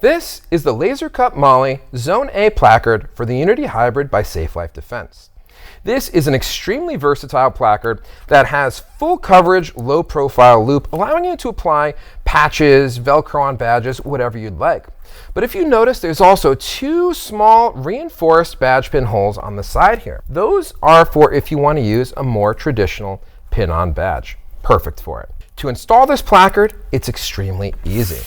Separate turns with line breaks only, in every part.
This is the laser cut MOLLE Zone A placard for the Unity Hybrid by Safe Life Defense. This is an extremely versatile placard that has full coverage, low profile loop, allowing you to apply patches, Velcro on badges, whatever you'd like. But if you notice, there's also two small reinforced badge pin holes on the side here. Those are for if you want to use a more traditional pin-on badge. Perfect for it. To install this placard, it's extremely easy.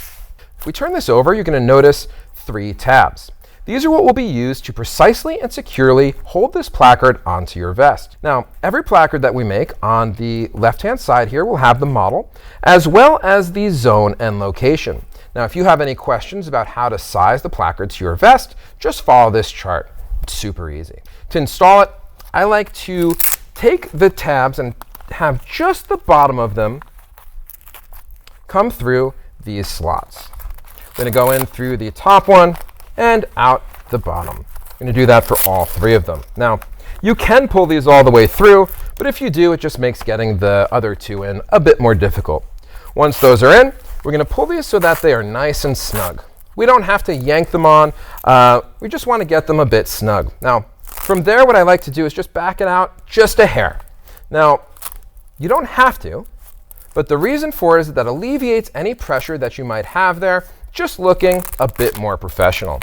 If we turn this over, you're going to notice three tabs. These are what will be used to precisely and securely hold this placard onto your vest. Now, every placard that we make on the left-hand side here will have the model, as well as the zone and location. Now, if you have any questions about how to size the placard to your vest, just follow this chart. It's super easy. To install it, I like to take the tabs and have just the bottom of them come through these slots. I'm going to go in through the top one and out the bottom. I'm going to do that for all three of them. Now, you can pull these all the way through, but if you do, it just makes getting the other two in a bit more difficult. Once those are in, we're going to pull these so that they are nice and snug. We don't have to yank them on. We just want to get them a bit snug. Now, from there, what I like to do is just back it out just a hair. Now, you don't have to, but the reason for it is that alleviates any pressure that you might have there, just looking a bit more professional.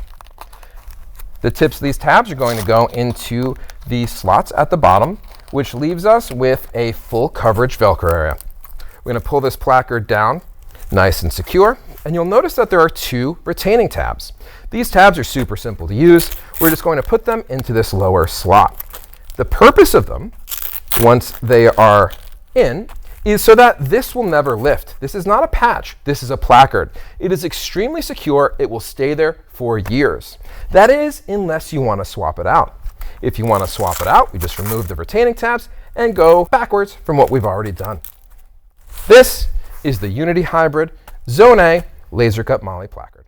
The tips of these tabs are going to go into the slots at the bottom, which leaves us with a full coverage Velcro area. We're going to pull this placard down nice and secure, and you'll notice that there are two retaining tabs. These tabs are super simple to use. We're just going to put them into this lower slot. The purpose of them, once they are in, is so that this will never lift. This is not a patch. This is a placard. It is extremely secure. It will stay there for years. That is, unless you want to swap it out. If you want to swap it out, we just remove the retaining tabs and go backwards from what we've already done. This is the Unity Hybrid Zone A laser cut MOLLE placard.